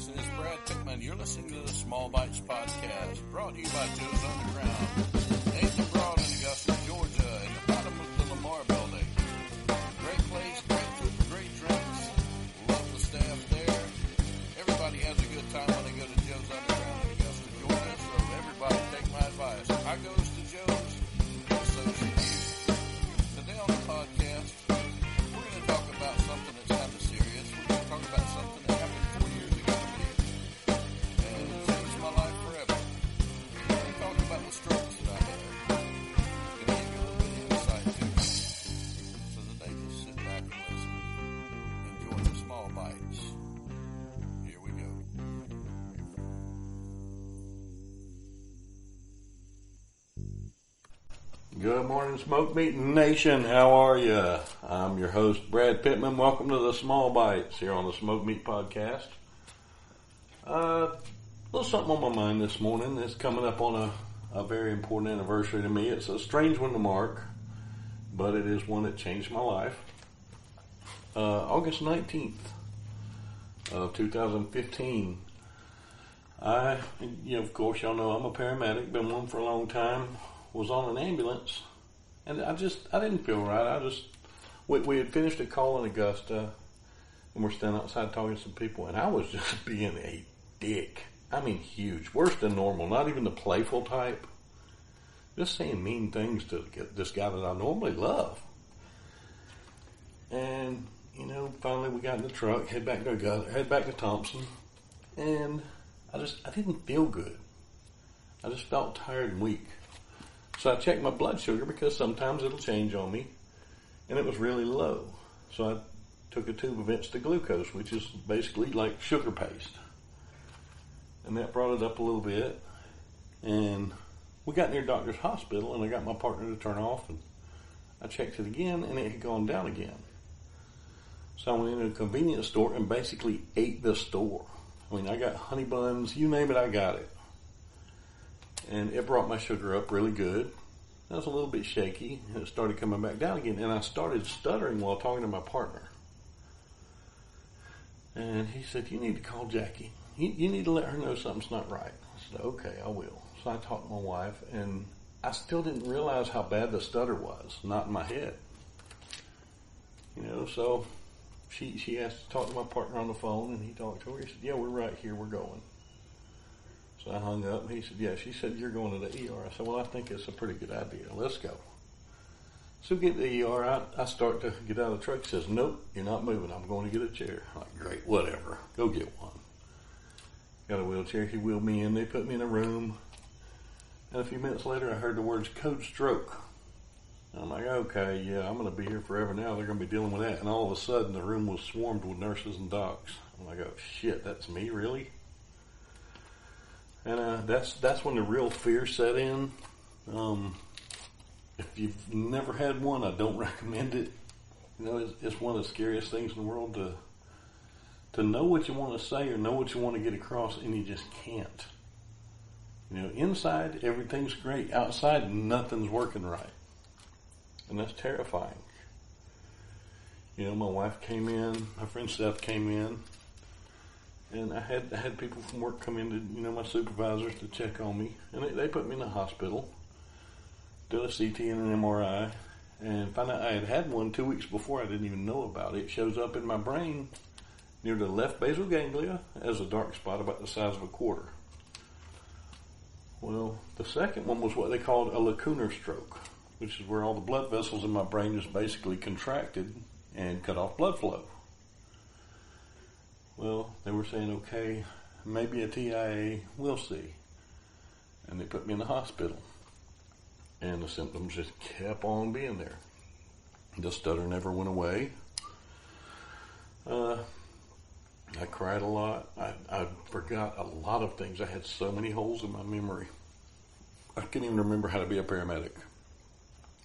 Nation, it's Brad Pittman. You're listening to the Small Bites Podcast, brought to you by Joe's Underground. Nathan Broad in Augusta, Georgia, in the bottom of the Lamar Building. Great place, great food, great drinks. Love the staff there. Everybody has a good time when they go to Joe's Underground in Augusta, Georgia. So everybody take my advice. I goes to Joe's, and so should you. Today on the podcast, we're going to talk about something that's kind of serious. We're going to talk about something that happened 4 years ago to me and changed my life forever. We're going to talk about the struggles that I had. I'm going to give you a little bit of insight too. So today, just sit back and listen. Enjoy the small bites. Here we go. Good morning, Smoke Meat Nation. How are you? I'm your host, Brad Pittman. Welcome to the Small Bites here on the Smoke Meat Podcast. A little something on my mind this morning. It's coming up on a very important anniversary to me. It's a strange one to mark, but it is one that changed my life. August 19th of 2015. Of course, y'all know I'm a paramedic, been one for a long time. Was on an ambulance, and I didn't feel right. We had finished a call in Augusta, and we're standing outside talking to some people, and I was just being a dick. I mean, huge, worse than normal. Not even the playful type. Just saying mean things to this guy that I normally love. And finally we got in the truck, head back to Thompson, and I didn't feel good. I just felt tired and weak. So I checked my blood sugar because sometimes it'll change on me, and it was really low. So I took a tube of Insta-Glucose, which is basically like sugar paste. And that brought it up a little bit. And we got near Doctor's Hospital, and I got my partner to turn off, and I checked it again, and it had gone down again. So I went into a convenience store and basically ate the store. I mean, I got honey buns, you name it, I got it. And it brought my sugar up really good. I was a little bit shaky, and it started coming back down again. And I started stuttering while talking to my partner. And he said, "You need to call Jackie. You need to let her know something's not right." I said, "Okay, I will." So I talked to my wife, and I still didn't realize how bad the stutter was, not in my head. So she asked to talk to my partner on the phone, and he talked to her. He said, "Yeah, we're right here. We're going." So I hung up, and he said, "Yeah, she said you're going to the ER." I said, "Well, I think it's a pretty good idea. Let's go." So we get to the ER. I start to get out of the truck. He says, "Nope, you're not moving. I'm going to get a chair." I'm like, "Great, whatever. Go get one." Got a wheelchair. He wheeled me in. They put me in a room. And a few minutes later, I heard the words code stroke. And I'm like, okay, yeah, I'm going to be here forever now. They're going to be dealing with that. And all of a sudden, the room was swarmed with nurses and docs. I'm like, oh, shit, that's me, really? And that's when the real fear set in. If you've never had one, I don't recommend it. It's one of the scariest things in the world to know what you want to say or know what you want to get across, and you just can't. Inside, everything's great. Outside, nothing's working right. And that's terrifying. My wife came in, my friend Seth came in, and I had people from work come in to, my supervisors to check on me. And they put me in the hospital, did a CT and an MRI, and found out I had one 2 weeks before. I didn't even know about it. It shows up in my brain near the left basal ganglia as a dark spot about the size of a quarter. Well, the second one was what they called a lacunar stroke, which is where all the blood vessels in my brain just basically contracted and cut off blood flow. Well, they were saying, okay, maybe a TIA, we'll see. And they put me in the hospital. And the symptoms just kept on being there. The stutter never went away. I cried a lot. I forgot a lot of things. I had so many holes in my memory. I couldn't even remember how to be a paramedic.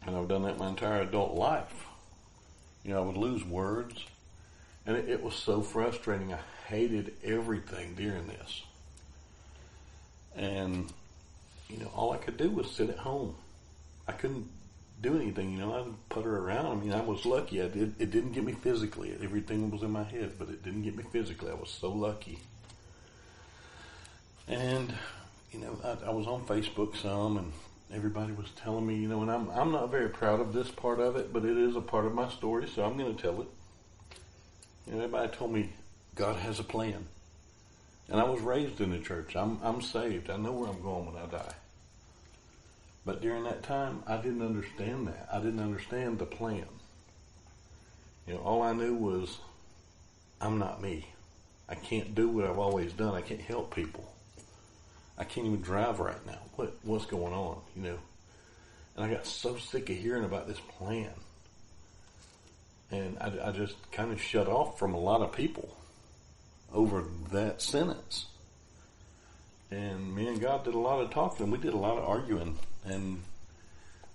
And I've done that my entire adult life. I would lose words. And it was so frustrating. I hated everything during this. And, all I could do was sit at home. I couldn't do anything, I'd putter around. I was lucky. It didn't get me physically. Everything was in my head, but it didn't get me physically. I was so lucky. And, I was on Facebook some, and everybody was telling me, and I'm not very proud of this part of it, but it is a part of my story, so I'm going to tell it. Everybody told me God has a plan. And I was raised in the church. I'm saved. I know where I'm going when I die. But during that time, I didn't understand that. I didn't understand the plan. All I knew was, I'm not me. I can't do what I've always done. I can't help people. I can't even drive right now. What's going on, And I got so sick of hearing about this plan. And I just kind of shut off from a lot of people over that sentence. And me and God did a lot of talking. We did a lot of arguing. And,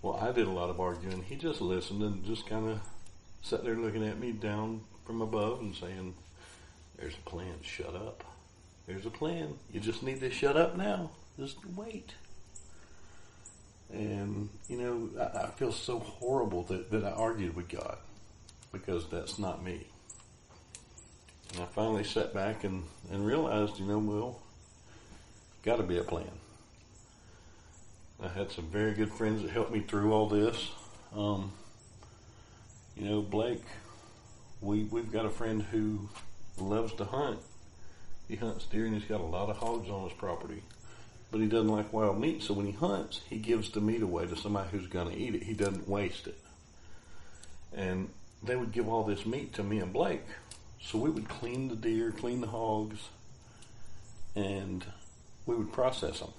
I did a lot of arguing. He just listened and just kind of sat there looking at me down from above and saying, there's a plan, shut up. There's a plan. You just need to shut up now. Just wait. And, I feel so horrible that I argued with God, because that's not me. And I finally sat back and realized, got to be a plan. I had some very good friends that helped me through all this. Blake, we've got a friend who loves to hunt. He hunts deer, and he's got a lot of hogs on his property. But he doesn't like wild meat, so when he hunts, he gives the meat away to somebody who's going to eat it. He doesn't waste it. And they would give all this meat to me and Blake. So we would clean the deer, clean the hogs, and we would process them.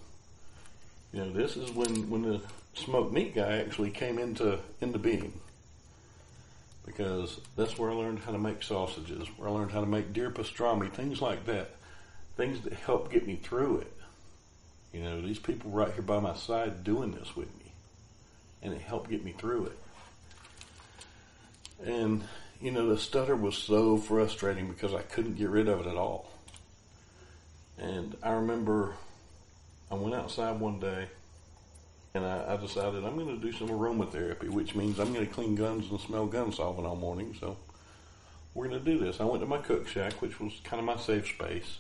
This is when the smoked meat guy actually came into being. Because that's where I learned how to make sausages, where I learned how to make deer pastrami, things like that. Things that help get me through it. These people right here by my side doing this with me. And it helped get me through it. And, the stutter was so frustrating because I couldn't get rid of it at all. And I remember I went outside one day and I decided I'm going to do some aromatherapy, which means I'm going to clean guns and smell gun solvent all morning. So we're going to do this. I went to my cook shack, which was kind of my safe space.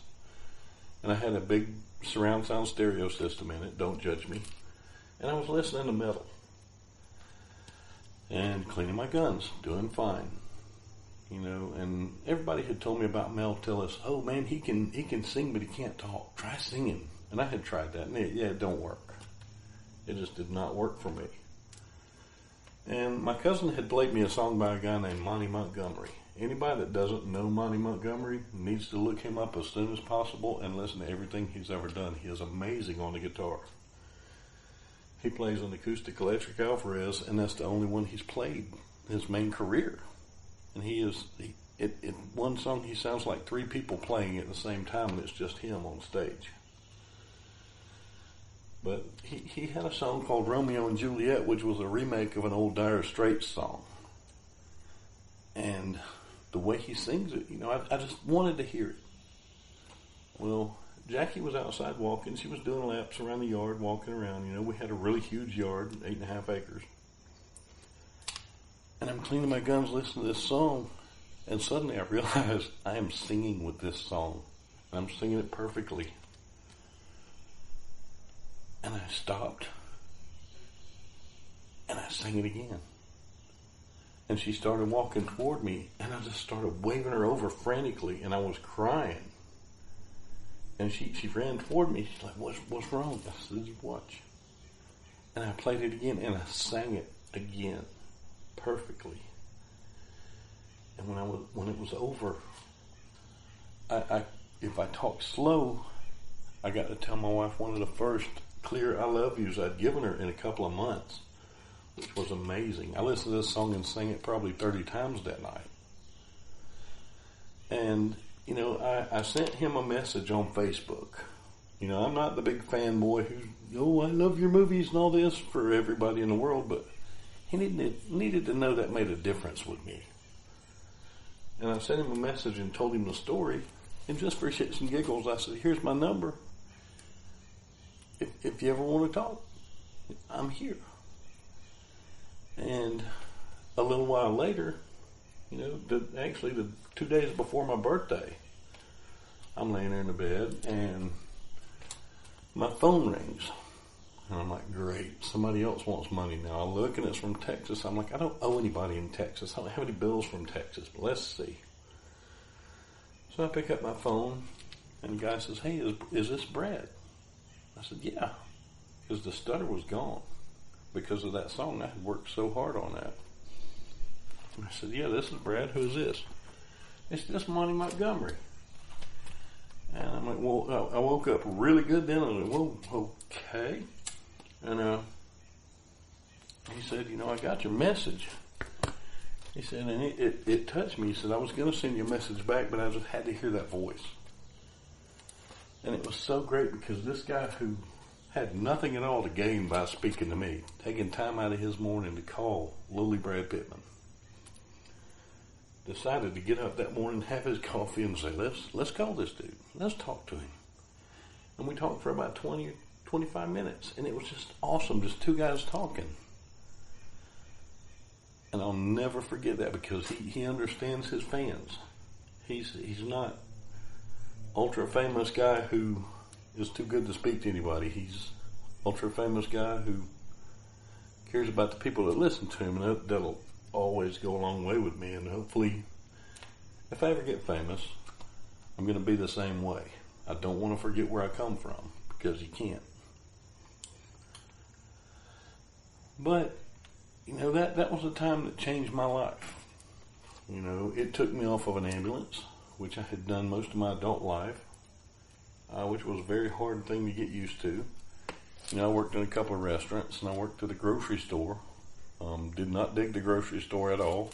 And I had a big surround sound stereo system in it. Don't judge me. And I was listening to metal. And cleaning my guns. Doing fine. And everybody had told me about Mel Tillis. Oh man, he can sing, but he can't talk. Try singing. And I had tried that. And it don't work. It just did not work for me. And my cousin had played me a song by a guy named Monty Montgomery. Anybody that doesn't know Monty Montgomery needs to look him up as soon as possible and listen to everything he's ever done. He is amazing on the guitar. He plays an acoustic electric Alvarez, and that's the only one he's played his main career. And one song he sounds like three people playing at the same time, and it's just him on stage. But he had a song called Romeo and Juliet, which was a remake of an old Dire Straits song. And the way he sings it, I just wanted to hear it. Well, Jackie was outside walking. She was doing laps around the yard, walking around. We had a really huge yard, 8.5 acres. And I'm cleaning my guns, listening to this song. And suddenly I realized I am singing with this song. I'm singing it perfectly. And I stopped. And I sang it again. And she started walking toward me, and I just started waving her over frantically, and I was crying. And she ran toward me. She's like, what's wrong? I said, just watch. And I played it again, and I sang it again perfectly. And when it was over, if I talked slow, I got to tell my wife one of the first clear I love yous I'd given her in a couple of months, which was amazing. I listened to this song and sang it probably 30 times that night. And, I sent him a message on Facebook. I'm not the big fanboy who, I love your movies and all this for everybody in the world, but he needed to know that made a difference with me. And I sent him a message and told him the story, and just for shits and giggles, I said, here's my number. If you ever want to talk, I'm here. And a little while later, the 2 days before my birthday, I'm laying there in the bed, and my phone rings. And I'm like, great, somebody else wants money now. I look and it's from Texas. I'm like, I don't owe anybody in Texas. I don't have any bills from Texas, but let's see. So I pick up my phone and the guy says, hey, is this Brad? I said, yeah, because the stutter was gone because of that song. I had worked so hard on that. And I said, yeah, this is Brad. Who's this? It's just Monty Montgomery. And I'm like, well, I woke up really good then. I was like, whoa, okay. And he said, I got your message. He said, and it touched me. He said, I was going to send you a message back, but I just had to hear that voice. And it was so great because this guy who had nothing at all to gain by speaking to me, taking time out of his morning to call lowly Brad Pittman, decided to get up that morning, have his coffee, and say, let's call this dude. Let's talk to him. And we talked for about 20 or 25 minutes, and it was just awesome, just two guys talking. And I'll never forget that because he understands his fans. He's not ultra famous guy who is too good to speak to anybody. He's ultra famous guy who cares about the people that listen to him, and that'll always go a long way with me. And hopefully, if I ever get famous, I'm going to be the same way. I don't want to forget where I come from because you can't. But that was a time that changed my life. It took me off of an ambulance, which I had done most of my adult life, which was a very hard thing to get used to. I worked in a couple of restaurants, and I worked at a grocery store. Did not dig the grocery store at all.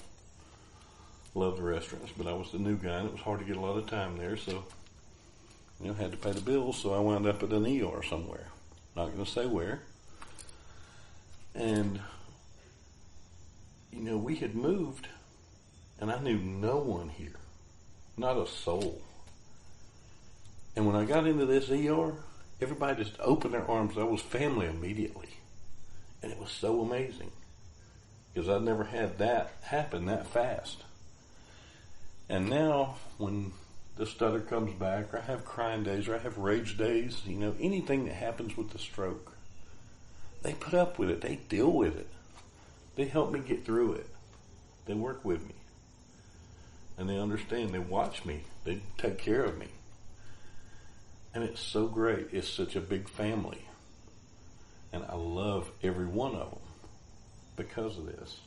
Loved the restaurants, but I was the new guy, and it was hard to get a lot of time there, so, had to pay the bills, so I wound up at an ER somewhere. Not going to say where. And, we had moved, and I knew no one here. Not a soul. And when I got into this ER, everybody just opened their arms. I was family immediately. And it was so amazing. Because I'd never had that happen that fast. And now, when the stutter comes back, or I have crying days, or I have rage days, anything that happens with the stroke, they put up with it. They deal with it. They help me get through it. They work with me. And they understand. They watch me. They take care of me. And it's so great. It's such a big family. And I love every one of them because of this.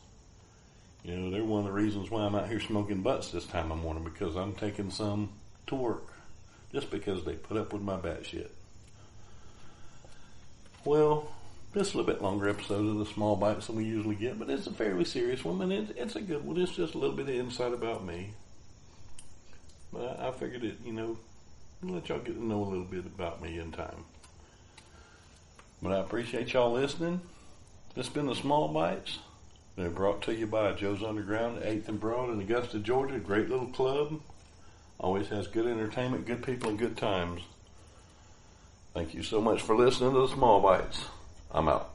They're one of the reasons why I'm out here smoking butts this time of morning, because I'm taking some to work just because they put up with my bad shit. Well, this is a little bit longer episode of the Small Bites than we usually get, but it's a fairly serious one, and it's a good one. It's just a little bit of insight about me. But I figured it, let y'all get to know a little bit about me in time. But I appreciate y'all listening. This has been the Small Bites. They're brought to you by Joe's Underground, 8th and Broad in Augusta, Georgia. Great little club. Always has good entertainment, good people, and good times. Thank you so much for listening to the Small Bites. I'm out.